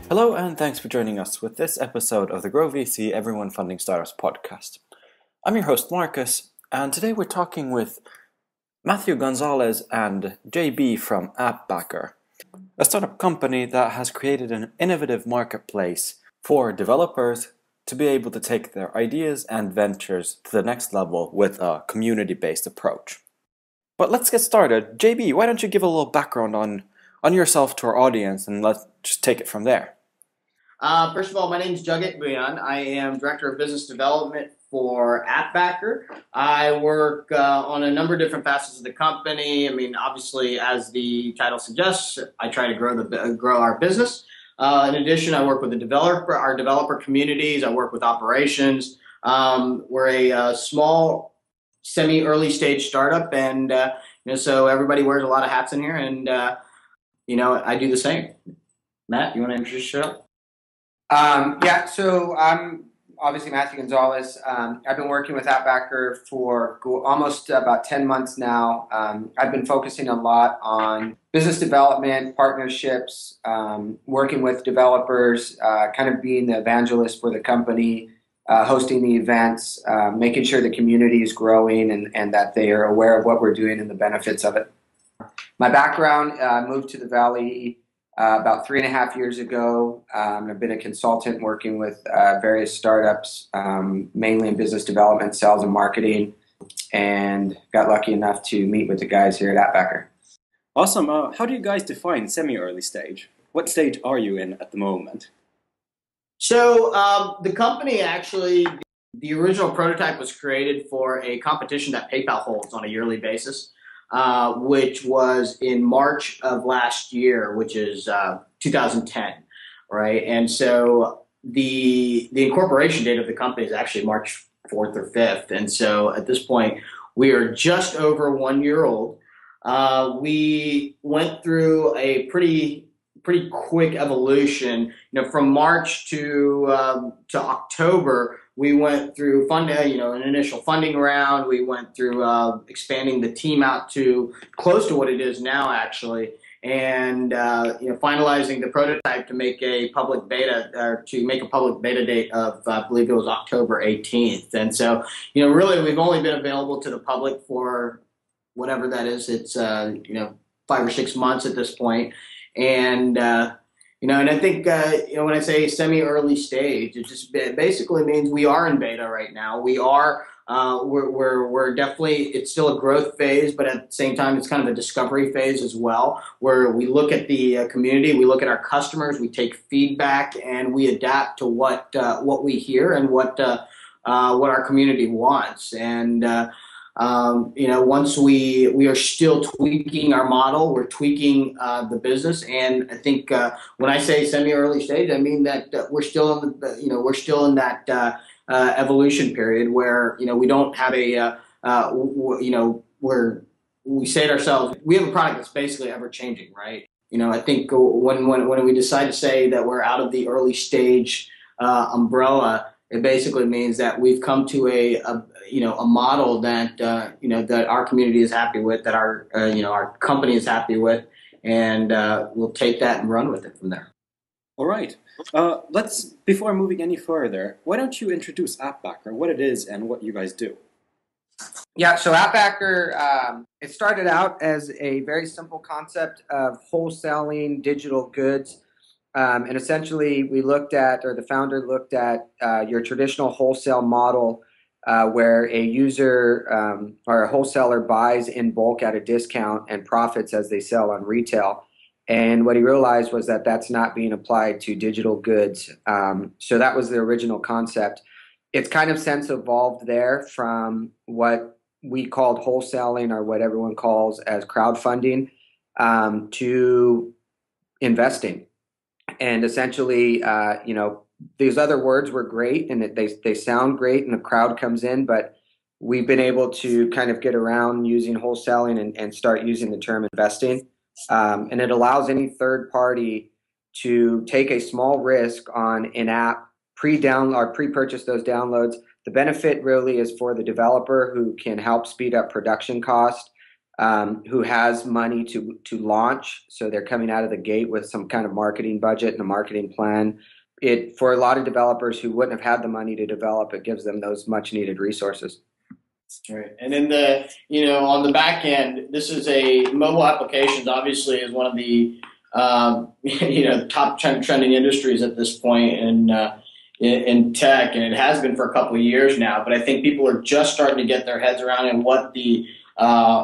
Hello and thanks for joining us with this episode of the GrowVC Everyone Funding Startups podcast. I'm your host Marcus, and today we're talking with Matthew Gonzales and JB from Appbackr, a startup company that has created an innovative marketplace for developers to be able to take their ideas and ventures to the next level with a community-based approach. But let's get started. JB, why don't you give a little background on yourself to our audience, and let's just take it from there. First of all, my name is Jagat Bhuyan. I am Director of Business Development for Appbackr. I work on a number of different facets of the company. I mean, obviously, as the title suggests, I try to grow our business. In addition, I work with our developer communities. I work with operations. We're a small, semi-early stage startup, and so everybody wears a lot of hats in here, and I do the same. Matt, you want to introduce yourself? So I'm obviously Matthew Gonzales. I've been working with Appbackr for almost about 10 months now. I've been focusing a lot on business development, partnerships, working with developers, kind of being the evangelist for the company, hosting the events, making sure the community is growing and that they are aware of what we're doing and the benefits of it. My background, I moved to the Valley about 3.5 years ago. I've been a consultant working with various startups, mainly in business development, sales, and marketing, and got lucky enough to meet with the guys here at Appbackr. Awesome. How do you guys define semi-early stage? What stage are you in at the moment? So the company actually, the original prototype was created for a competition that PayPal holds on a yearly basis. Which was in March of last year, which is 2010, right? And so the incorporation date of the company is actually March 4th or 5th. And so at this point, we are just over 1 year old. We went through a pretty quick evolution. From March to October, we went through an initial funding round. We went through expanding the team out to close to what it is now, actually, and finalizing the prototype to make a public beta date of I believe it was October 18th. And so really we've only been available to the public for whatever that is. It's 5 or 6 months at this point, and and I think, when I say semi-early stage, it just basically means we are in beta right now. We are, we're definitely, it's still a growth phase, but at the same time, it's kind of a discovery phase as well, where we look at the community, we look at our customers, we take feedback, and we adapt to what we hear and what our community wants. And once we are still tweaking our model, we're tweaking the business, and I think when I say semi-early stage, I mean that we're still in that evolution period where we don't have where we say to ourselves, we have a product that's basically ever changing, right? I think when we decide to say that we're out of the early stage umbrella, it basically means that we've come to a model that that our community is happy with, that our company is happy with, and we'll take that and run with it from there. All right. Before moving any further, why don't you introduce Appbackr, what it is and what you guys do? Yeah, so Appbackr, it started out as a very simple concept of wholesaling digital goods. And essentially, the founder looked at your traditional wholesale model where a user or a wholesaler buys in bulk at a discount and profits as they sell on retail. And what he realized was that that's not being applied to digital goods. So that was the original concept. It's kind of since evolved there from what we called wholesaling, or what everyone calls as crowdfunding, to investing. And essentially, these other words were great, and they sound great, and the crowd comes in, but we've been able to kind of get around using wholesaling and start using the term investing. And it allows any third party to take a small risk on an app, pre-purchase those downloads. The benefit really is for the developer who can help speed up production cost, who has money to launch. So they're coming out of the gate with some kind of marketing budget and a marketing plan. For a lot of developers who wouldn't have had the money to develop, it gives them those much needed resources. Right. And then on the back end, this is mobile applications obviously is one of the, top trending industries at this point in tech, and it has been for a couple of years now. But I think people are just starting to get their heads around and what the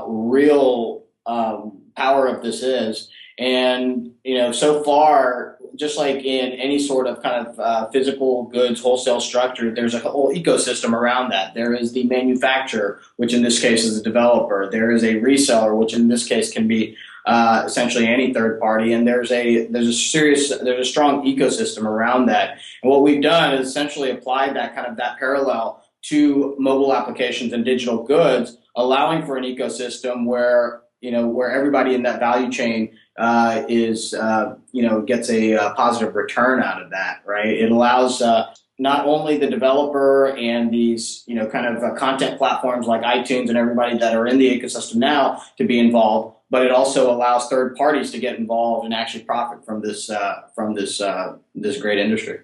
real power of this is. And, so far, just like in any sort of kind of physical goods wholesale structure, there's a whole ecosystem around that. There is the manufacturer, which in this case is a developer. There is a reseller, which in this case can be essentially any third party. And there's a strong ecosystem around that. And what we've done is essentially applied that parallel to mobile applications and digital goods, allowing for an ecosystem where everybody in that value chain gets a positive return out of that, right? It allows not only the developer and these, content platforms like iTunes and everybody that are in the ecosystem now to be involved, but it also allows third parties to get involved and actually profit from this great industry.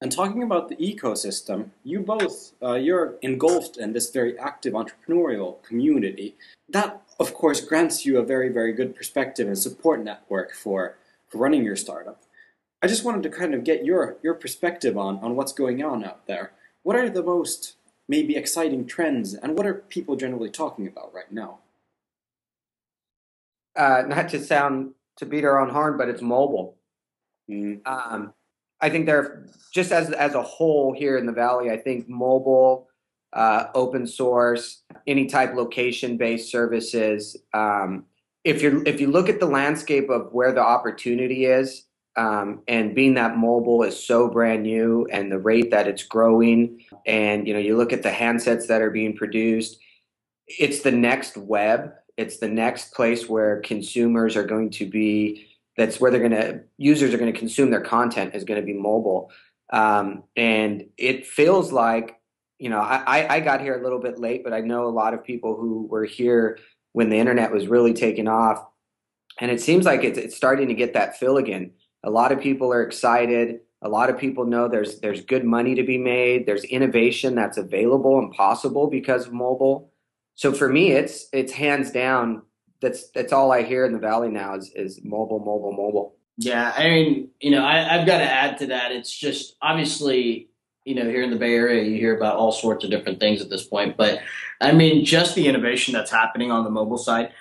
And talking about the ecosystem, you're engulfed in this very active entrepreneurial community. That, of course, grants you a very, very good perspective and support network for running your startup. I just wanted to kind of get your perspective on what's going on out there. What are the most maybe exciting trends, and what are people generally talking about right now? Not to beat our own horn, but it's mobile. Mm-hmm. I think just as a whole here in the Valley, I think mobile, open source, any type location-based services. If you look at the landscape of where the opportunity is, and being that mobile is so brand new and the rate that it's growing, and you look at the handsets that are being produced, it's the next web. It's the next place where consumers are going to be. That's where users are going to consume their content is going to be mobile. And it feels like, I got here a little bit late, but I know a lot of people who were here when the internet was really taking off. And it seems like it's starting to get that feel again. A lot of people are excited. A lot of people know there's good money to be made. There's innovation that's available and possible because of mobile. So for me, it's hands down. That's all I hear in the Valley now is mobile, mobile, mobile. Yeah, I mean, I've got to add to that. It's just obviously, here in the Bay Area, you hear about all sorts of different things at this point. But I mean, just the innovation that's happening on the mobile side,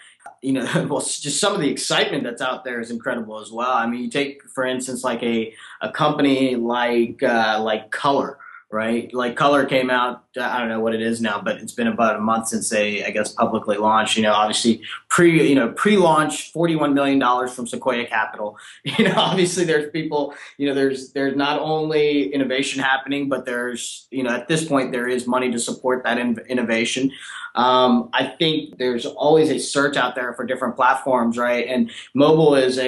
well, just some of the excitement that's out there is incredible as well. I mean, you take, for instance, like a company like Color. Right? Like Color came out, I don't know what it is now, but it's been about a month since they, I guess, publicly launched. Obviously pre-launch, $41 million from Sequoia Capital. Obviously there's people, there's not only innovation happening, but there's, at this point there is money to support that innovation. I think there's always a search out there for different platforms, right? And mobile is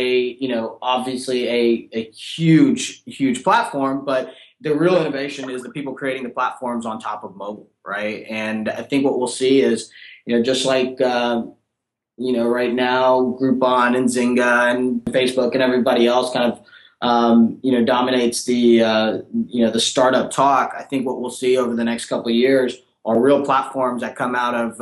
obviously a huge, huge platform, but the real innovation is the people creating the platforms on top of mobile, right? And I think what we'll see is, just like, right now, Groupon and Zynga and Facebook and everybody else kind of, dominates the startup talk. I think what we'll see over the next couple of years are real platforms that come out of,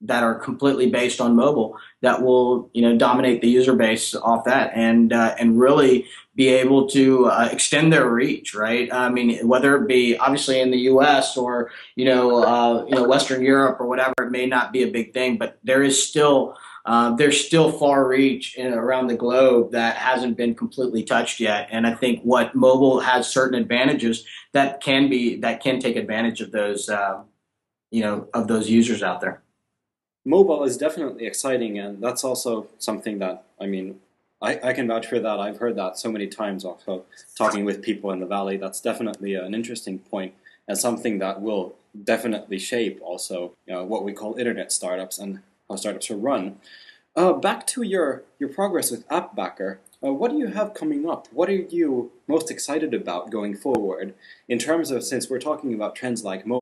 that are completely based on mobile that will, dominate the user base off that and really be able to extend their reach, right? I mean, whether it be obviously in the U.S. or Western Europe or whatever, it may not be a big thing, but there's still far reach around the globe that hasn't been completely touched yet. And I think what mobile has certain advantages that can take advantage of those of those users out there. Mobile is definitely exciting, and that's also something that, I can vouch for that. I've heard that so many times also, talking with people in the Valley. That's definitely an interesting point and something that will definitely shape also what we call internet startups and how startups are run. Back to your progress with Appbackr. What do you have coming up? What are you most excited about going forward in terms of, since we're talking about trends like mobile?